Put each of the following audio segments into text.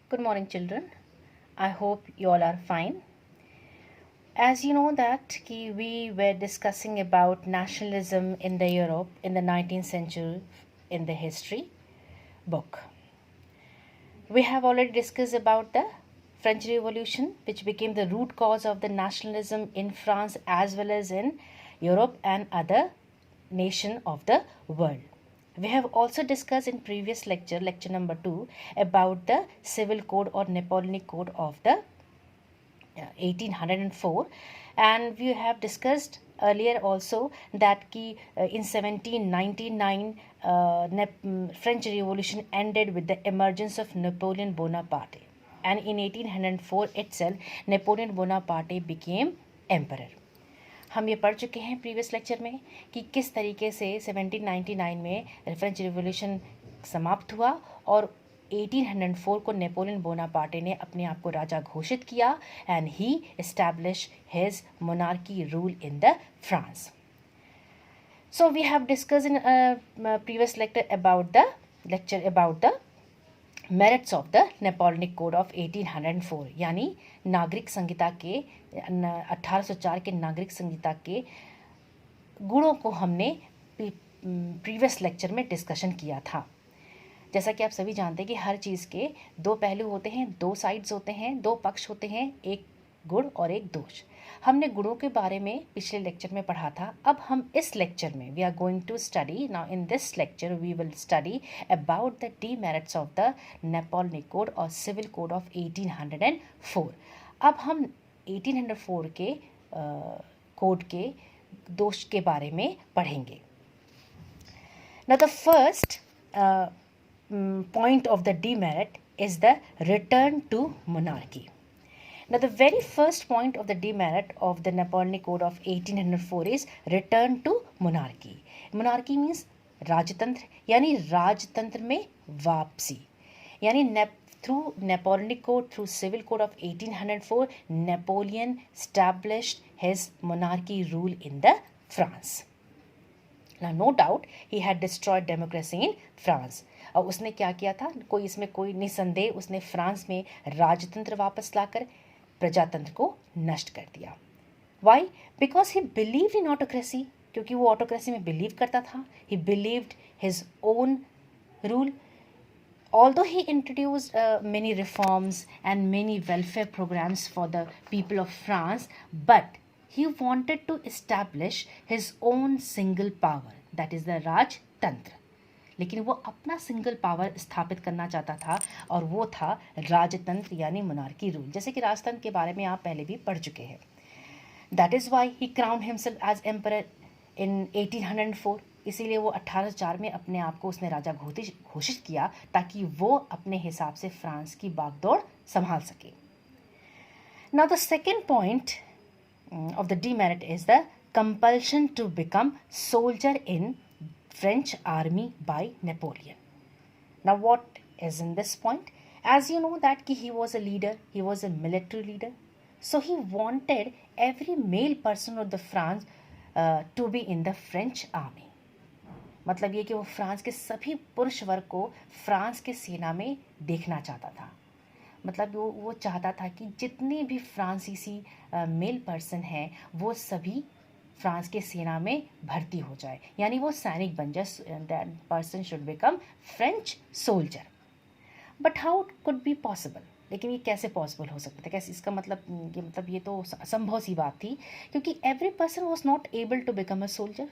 Good morning, children. I hope you all are fine. As you know that we were discussing about nationalism in the Europe in the 19th century in the history book. We have already discussed about the French Revolution, which became the root cause of the nationalism in France as well as in Europe and other nation of the world. We have also discussed in previous lecture, lecture number 2, about the civil code or Napoleonic code of the 1804, and we have discussed earlier also that in 1799 French Revolution ended with the emergence of Napoleon Bonaparte, and in 1804 itself Napoleon Bonaparte became emperor. हम ये पढ़ चुके हैं previous lecture में कि किस तरीके से 1799 में फ्रेंच रिवॉल्यूशन समाप्त हुआ और 1804 को नेपोलियन बोनापार्टे ने अपने आप को राजा घोषित किया and he establish his monarchy rule in the France. So we have discussed in previous lecture about the merits of the Napoleonic Code of 1804, यानी नागरिक संहिता के 1804 के नागरिक संहिता के गुणों को हमने प्रीवियस लेक्चर में डिस्कशन किया था. जैसा कि आप सभी जानते हैं कि हर चीज़ के दो पहलू होते हैं, दो साइड्स होते हैं, दो पक्ष होते हैं, एक गुण और एक दोष. हमने गुणों के बारे में पिछले लेक्चर में पढ़ा था. अब हम इस लेक्चर में we are going to study now in this lecture we will study about the demerits of the Napoleonic code और सिविल कोड ऑफ 1804. अब हम 1804 के कोड के दोष के बारे में पढ़ेंगे. Now the first point of the demerit is the return to monarchy. Now the very first point of the demerit of the Napoleonic Code of 1804 is return to monarchy. Monarchy means राजतंत्र, यानी राजतंत्र में वापसी. यानी through Napoleonic Code, through Civil Code of 1804, Napoleon established his monarchy rule in the France. Now no doubt he had destroyed democracy in France. और उसने क्या किया था, इसमें कोई निसंदेह उसने फ्रांस में राजतंत्र वापस लाकर प्रजातंत्र को नष्ट कर दिया. Why? Because he believed in autocracy. क्योंकि वो ऑटोक्रेसी में बिलीव करता था. He believed his own rule. Although he introduced many reforms and many welfare programs for the people of France, but he wanted to establish his own single power, that is the राजतंत्र. लेकिन वो अपना single power स्थापित करना चाहता था और वो था राजतंत्र यानी मोनार्की रूल. जैसे कि राजतंत्र के बारे में आप पहले भी पढ़ चुके हैं. That is why he crowned himself as emperor in 1804. इसीलिए वो 1804 में अपने आप को उसने राजा घोषित किया ताकि वो अपने हिसाब से फ्रांस की बागडोर संभाल सके. Now the second point of the demerit is the compulsion to become soldier in French army by Napoleon. Now what is in this point? As you know that he was a leader, he was a military leader, so he wanted every male person of the France to be in the French army. मतलब ये कि वो France के सभी पुरुष वर्ग को France के सेना में देखना चाहता था. मतलब वो चाहता था कि जितने भी फ्रांसीसी मेल पर्सन हैं वो सभी फ्रांस के सेना में भर्ती हो जाए, यानी वो सैनिक बन जाए. That person should become French soldier. But how could be possible? लेकिन ये कैसे पॉसिबल हो सकता था? कैसे? इसका मतलब ये तो असंभव सी बात थी, क्योंकि every person was not able to become a soldier.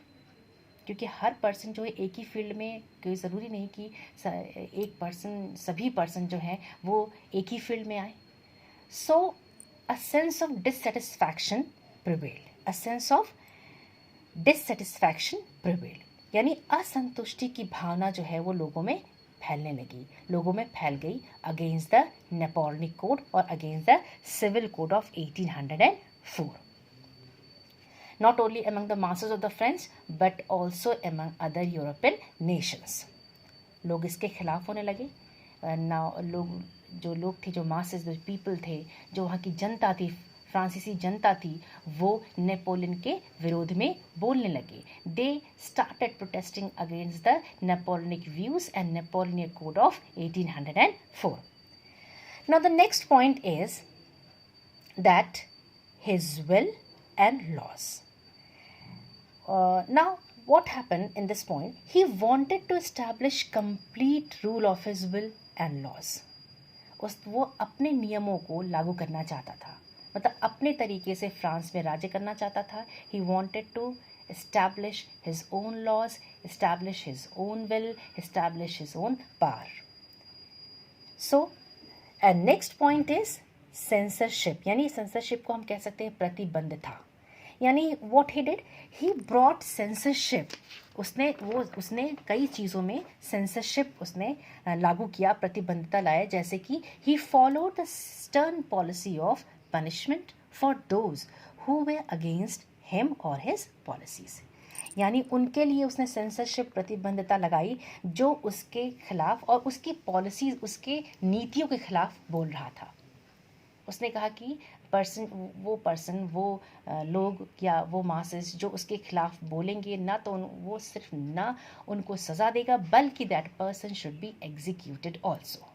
क्योंकि हर पर्सन जो है एक ही फील्ड में, कोई ज़रूरी नहीं कि सभी पर्सन जो हैं वो एक ही फील्ड में आए. So a sense of dissatisfaction prevail, यानी असंतुष्टि की भावना जो है वो लोगों में फैलने लगी, लोगों में फैल गई अगेंस्ट द नेपोलियनिक कोड और against the civil code of 1804. Not only among the masses of the French but also among other European nations. लोग इसके खिलाफ होने लगे. जो लोग थे, जो masses, जो people थे, जो वहाँ की जनता थी, फ्रांसीसी जनता थी, वो नेपोलियन के विरोध में बोलने लगे. They started protesting against the Napoleonic views and Napoleonic Code of 1804. Now the next point is that his will and laws. Now what happened in this point? He wanted to establish complete rule of his will and laws. वो अपने नियमों को लागू करना चाहता था, मतलब अपने तरीके से फ्रांस में राज्य करना चाहता था. He wanted to establish his own laws, establish his own will, establish his own power. So, and next point is censorship. यानी censorship को हम कह सकते हैं प्रतिबंधता. यानी what he did, he brought censorship. उसने कई चीज़ों में censorship उसने लागू किया, प्रतिबंधता लाया. जैसे कि he followed the stern policy of punishment for those who were against him or his policies. यानी उनके लिए उसने सेंसरशिप प्रतिबंधता लगाई जो उसके खिलाफ और उसकी पॉलिसीज, उसके नीतियों के खिलाफ बोल रहा था. उसने कहा कि वो लोग या वो मासेस जो उसके खिलाफ बोलेंगे ना, तो वो सिर्फ ना उनको सज़ा देगा, बल्कि that person should be executed also.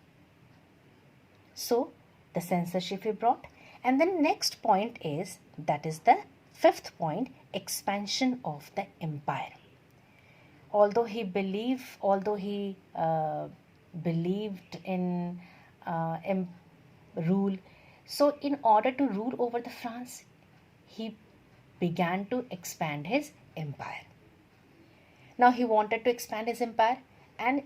So the censorship he brought. And then next point is, that is the fifth point, expansion of the empire. Although he believed in rule, so in order to rule over the France, he began to expand his empire. Now he wanted to expand his empire, and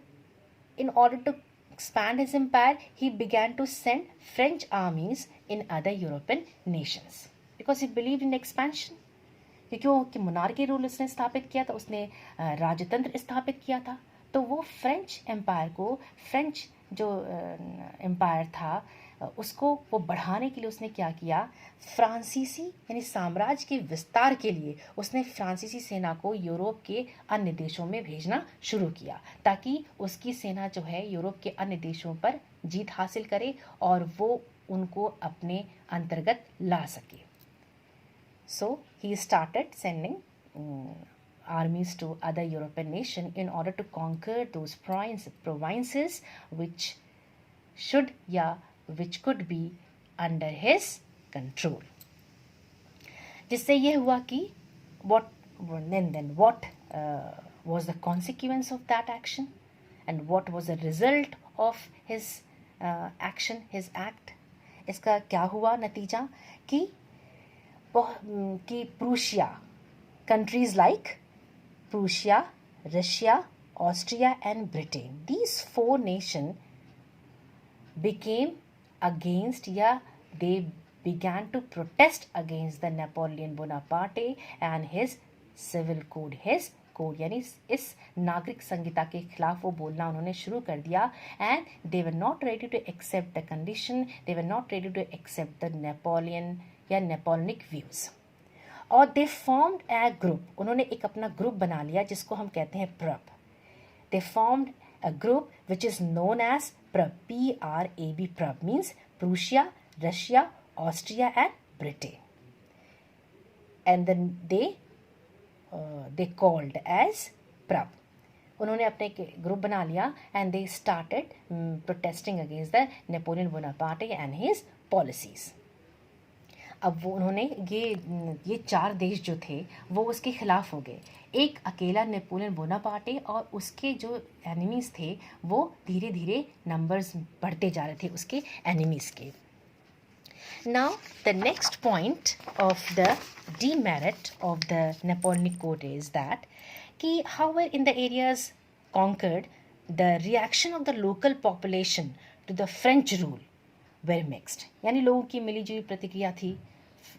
in order to expand his empire, he began to send French armies in other European nations. Because he believed in expansion. क्योंकि monarchy rule उसने स्थापित किया था, उसने राजतंत्र स्थापित किया था, तो वो फ्रेंच एम्पायर को, फ्रेंच जो एम्पायर था उसको वो बढ़ाने के लिए उसने क्या किया, फ्रांसीसी यानी साम्राज्य के विस्तार के लिए उसने फ्रांसीसी सेना को यूरोप के अन्य देशों में भेजना शुरू किया, ताकि उसकी सेना जो है यूरोप के अन्य देशों पर जीत हासिल करे और वो उनको अपने अंतर्गत ला सके. So he started sending armies to other European nations in order to conquer those provinces which could be under his control. जिससे ये हुआ कि what was the consequence of that action, and what was the result of his action, his act. इसका क्या हुआ नतीजा कि Prussia, countries like Prussia, Russia, Austria and Britain, these four nations became against, they began to protest against the Napoleon Bonaparte and his civil code, his code यानी इस नागरिक संहिता के खिलाफ वो बोलना उन्होंने शुरू कर दिया. and they were not ready to accept the condition, they were not ready to accept the Napoleonic views. और they formed a group, उन्होंने एक अपना ग्रुप बना लिया जिसको हम कहते हैं प्रब. they formed a group which is known as प्रब, PRAB. प्रब means Prussia, Russia, Austria and Britain. and then they called as प्रब. उन्होंने अपने ग्रुप बना लिया and they started protesting against the Napoleon Bonaparte and his policies. अब वो उन्होंने ये चार देश जो थे वो उसके खिलाफ हो गए. एक अकेला नेपोलियन बोनापार्टे और उसके जो एनिमीज़ थे वो धीरे धीरे नंबर्स बढ़ते जा रहे थे उसके एनिमीज़ के. Now the next point of the demerit of the Napoleonic Code is that कि however in the areas conquered, the reaction of the local population to the French rule very mixed. यानी लोगों की मिलीजुली प्रतिक्रिया थी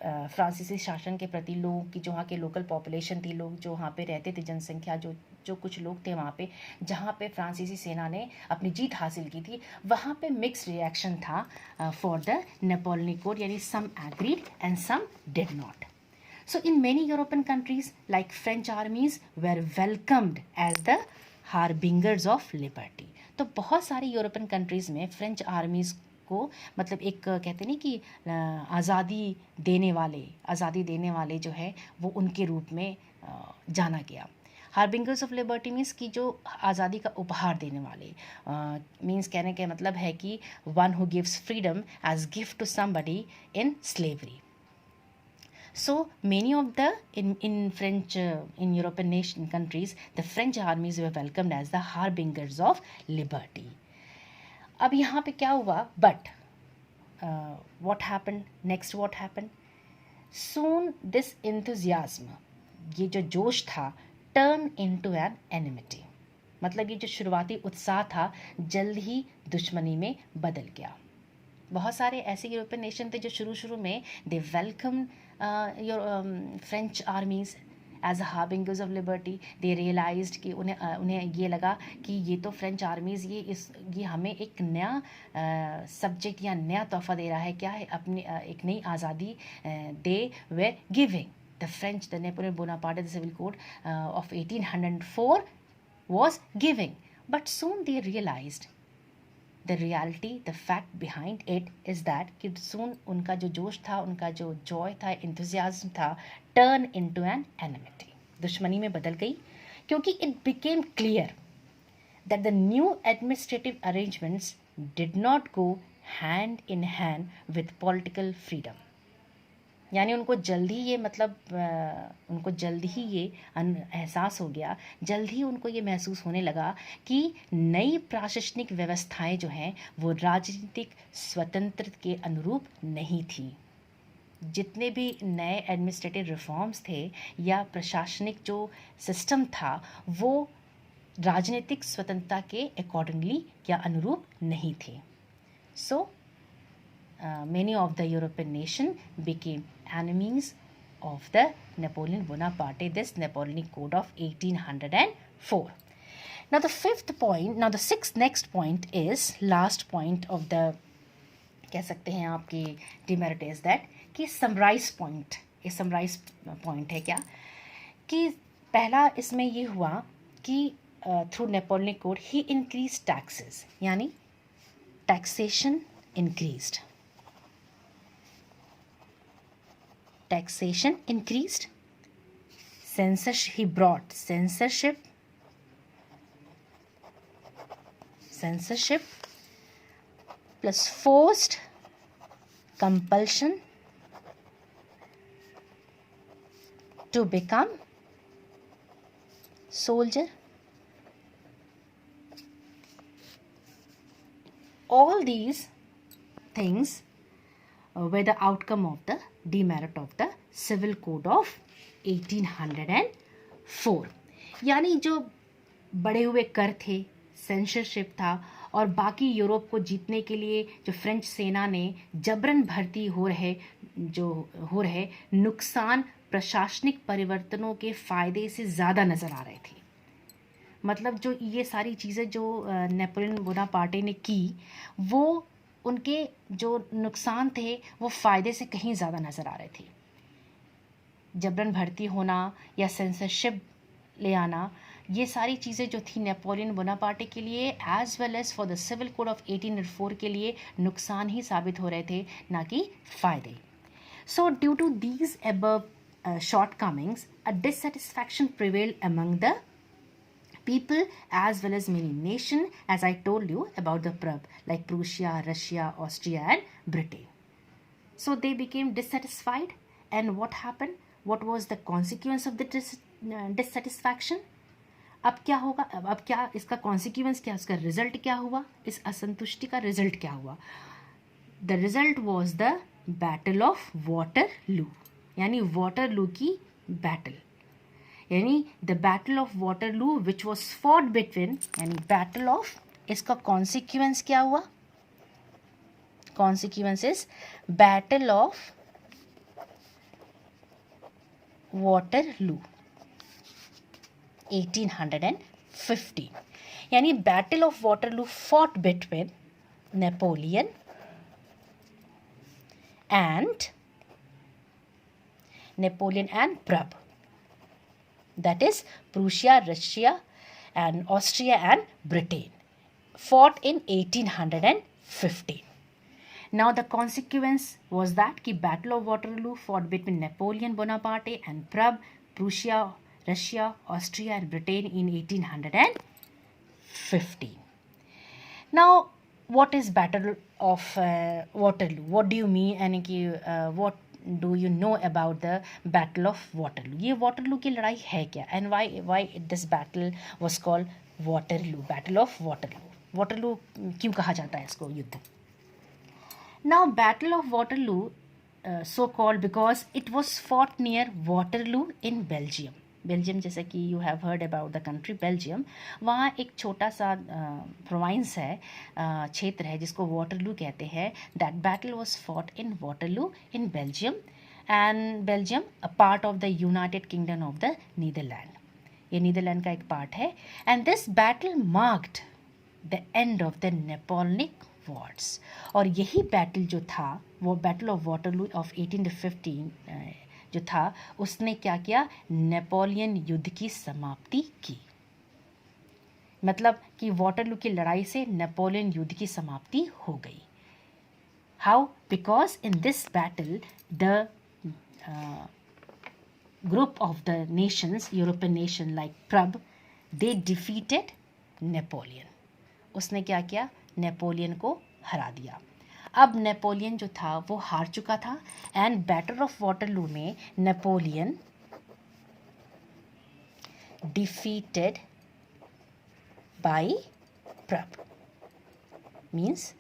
फ्रांसीसी शासन के प्रति. लोगों की जो वहाँ के लोकल पॉपुलेशन थी, लोग जो वहाँ पे रहते थे, जनसंख्या जो कुछ लोग थे वहाँ पे, जहाँ पे फ्रांसीसी सेना ने अपनी जीत हासिल की थी, वहाँ पे मिक्स रिएक्शन था फॉर द नेपोलियनिक कोड. यानी some agreed and some did not. So in many European countries, like French armies were welcomed as the harbingers of liberty. तो बहुत सारी यूरोपियन कंट्रीज़ में फ्रेंच आर्मीज़ को मतलब एक कहते नहीं कि आज़ादी देने वाले जो है वो उनके रूप में जाना गया. हार्बिंगर्स ऑफ लिबर्टी मीन्स कि जो आज़ादी का उपहार देने वाले, मीन्स कहने का मतलब है कि one who gives freedom as gift to somebody in slavery. So many of the in French in European nation countries, the French armies were welcomed as the harbingers of liberty. अब यहाँ पे क्या हुआ, but what happened next? What happened? Soon this enthusiasm, ये जो जोश था, turn into an enmity. मतलब ये जो शुरुआती उत्साह था जल्द ही दुश्मनी में बदल गया. बहुत सारे ऐसे यूरोपियन नेशन थे जो शुरू में they welcome French armies as a harbingers of liberty. They realised कि उन्हें ये लगा कि ये तो फ्रेंच आर्मीज़ ये हमें एक नया सब्जेक्ट या नया तोहफा दे रहा है. क्या है? अपनी एक नई आज़ादी. They were giving the French, the Napoleon Bonaparte, the civil code of 1804 was giving. But soon they realized the reality, the fact behind it is that कि soon उनका जो जोश था, उनका जो joy था, enthusiasm था, turn into an enmity. दुश्मनी में बदल गई क्योंकि it became clear that the new administrative arrangements did not go hand in hand with political freedom. यानी उनको जल्दी ये उनको जल्दी ही ये एहसास हो गया, जल्द ही उनको ये महसूस होने लगा कि नई प्रशासनिक व्यवस्थाएं जो हैं वो राजनीतिक स्वतंत्रता के अनुरूप नहीं थी. जितने भी नए एडमिनिस्ट्रेटिव रिफॉर्म्स थे या प्रशासनिक जो सिस्टम था वो राजनीतिक स्वतंत्रता के अकॉर्डिंगली या अनुरूप नहीं थे. सो many of the European nations became enemies of the Napoleon Bonaparte, this Napoleonic Code of 1804. Now the next point is last point of the, कह सकते हैं आपकी demerit is that कि summarize point, ये summarize point है क्या कि पहला इसमें ये हुआ कि through Napoleonic Code he increased taxes, यानी taxation increased. Taxation increased. Censorship, he brought censorship plus forced compulsion to become soldier. All these things were the outcome of the demerit of the Civil Code of 1804. यानी जो बढ़े हुए कर थे, censorship था और बाकी यूरोप को जीतने के लिए जो फ्रेंच सेना ने जबरन भर्ती हो रहे नुकसान प्रशासनिक परिवर्तनों के फ़ायदे से ज़्यादा नज़र आ रहे थे. मतलब जो ये सारी चीज़ें जो नेपोलियन बोनापार्टे ने की वो उनके जो नुकसान थे वो फ़ायदे से कहीं ज़्यादा नज़र आ रहे थे. जबरन भर्ती होना या सेंसरशिप ले आना, ये सारी चीज़ें जो थी नेपोलियन बोनापार्टे के लिए as well as for the civil code of 1804 के लिए नुकसान ही साबित हो रहे थे, ना कि फ़ायदे. So due to these above shortcomings a dissatisfaction prevailed among the people as well as many nations, as I told you about the Prab, like Prussia, Russia, Austria and Britain. So they became dissatisfied, and what happened? What was the consequence of the dissatisfaction? अब क्या होगा? अब क्या इसका consequence क्या, इसका result क्या हुआ? इस असंतुष्टि का result क्या हुआ? The result was the Battle of Waterloo, यानी Waterloo की battle, यानी the battle of Waterloo which was fought between, यानी बैटल ऑफ, इसका कॉन्सिक्वेंस क्या हुआ? Consequence is battle of Waterloo 1815, यानी battle of Waterloo fought between Napoleon and PRAB, that is Prussia, Russia and Austria and Britain, fought in 1815. Now the consequence was that कि Battle of Waterloo fought between Napoleon Bonaparte and Prussia, Russia, Austria and Britain in 1815. Now, what is Battle of Waterloo? What do you mean? यानी कि what do you know about the Battle of Waterloo? ये Waterloo की लड़ाई है क्या? And why this battle was called Waterloo? Battle of Waterloo. Waterloo क्यों कहा जाता है इसको युद्ध? Now, Battle of Waterloo, so called because it was fought near Waterloo in Belgium. Belgium, जैसे कि you have heard about the country Belgium, वहाँ एक छोटा सा प्रोविंस है, क्षेत्र है जिसको वाटरलू कहते हैं. That battle was fought in Waterloo in Belgium, and Belgium a part of the United Kingdom of the Netherland. ये नीदरलैंड का एक पार्ट है. And this battle marked the end of the Napoleonic wars. और यही battle जो था, वो battle of Waterloo of 1815 जो था, उसने क्या किया? नेपोलियन युद्ध की समाप्ति की. मतलब कि वाटरलू की लड़ाई से नेपोलियन युद्ध की समाप्ति हो गई. How? Because in this battle the group of the nations, European nation like PRAB, they defeated Napoleon. उसने क्या किया? नेपोलियन को हरा दिया. अब नेपोलियन जो था वो हार चुका था, एंड बैटल ऑफ वाटरलू में Napoleon defeated by PRAB, means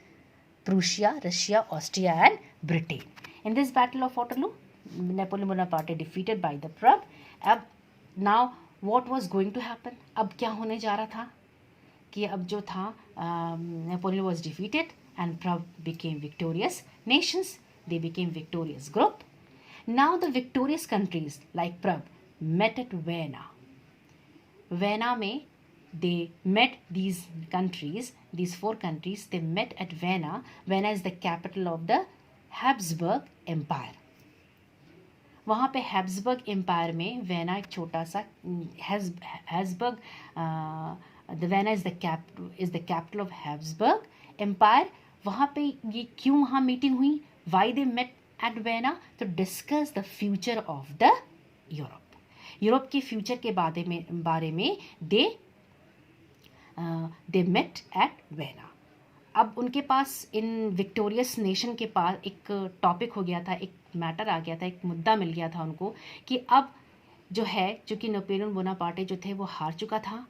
Prussia, Russia, Austria and Britain. In this battle of Waterloo Napoleon Bonaparte defeated by the PRAB. अब now what was going to happen? अब क्या होने जा रहा था कि अब जो था, Napoleon was defeated and Prague became victorious nations. They became victorious group. Now the victorious countries like Prague met at Vienna. Vienna में they met these countries, these four countries, they met at Vienna. Vienna is the capital of the Habsburg Empire. वहाँ पे Habsburg empire में vena एक छोटा सा Habsburg, the Vienna is the capital of Habsburg empire. वहाँ पे ये क्यों वहाँ मीटिंग हुई? Why they met at Vienna? To discuss the future of the Europe. Europe के फ्यूचर के बारे में दे मेट एट वेना. अब उनके पास, इन विक्टोरियस नेशन के पास एक टॉपिक हो गया था, एक मैटर आ गया था, एक मुद्दा मिल गया था उनको कि अब जो है, चूँकि नेपोलियन बोनापार्टे जो थे वो हार चुका था,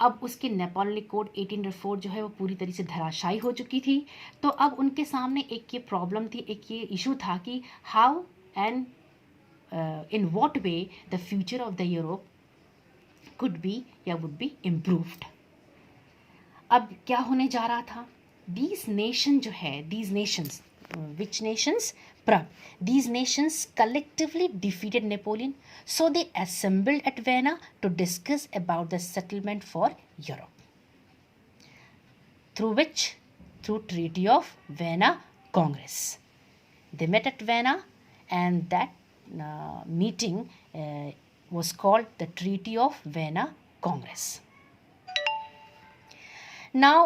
अब उसकी नेपोलियनिक कोड 1804 जो है वो पूरी तरीके से धराशायी हो चुकी थी. तो अब उनके सामने एक ये प्रॉब्लम थी, एक ये इशू था कि how and in what way the future of the Europe could be या वुड बी इम्प्रूव्ड. अब क्या होने जा रहा था? दीज नेशन जो है, these Nations, which nations? Prague. These nations collectively defeated Napoleon, so they assembled at Vienna to discuss about the settlement for Europe. Through which? Through Treaty of Vienna Congress. They met at Vienna, and that meeting was called the Treaty of Vienna Congress. Now,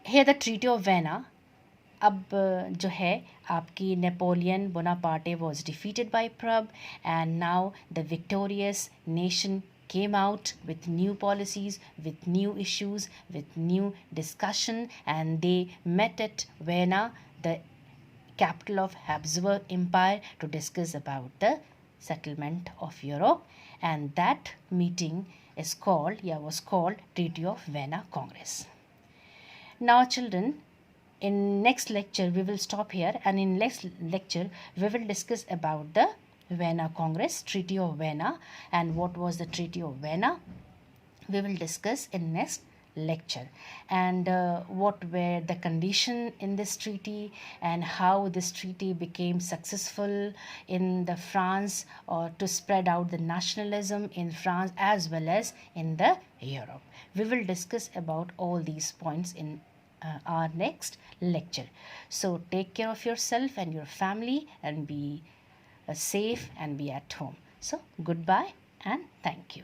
here the Treaty of Vienna, अब जो है आपकी Napoleon Bonaparte was defeated by PRAB, and now the victorious nation came out with new policies, with new issues, with new discussion, and they met at Vienna, the capital of Habsburg Empire, to discuss about the settlement of Europe, and that meeting was called Treaty of Vienna Congress. Now children, in next lecture we will stop here, and in next lecture we will discuss about the Vienna Congress, Treaty of Vienna, and what was the Treaty of Vienna. We will discuss in next lecture, and what were the condition in this treaty, and how this treaty became successful in the France, or to spread out the nationalism in France as well as in the Europe. We will discuss about all these points in our next lecture. So take care of yourself and your family, and be safe and be at home. So goodbye and thank you.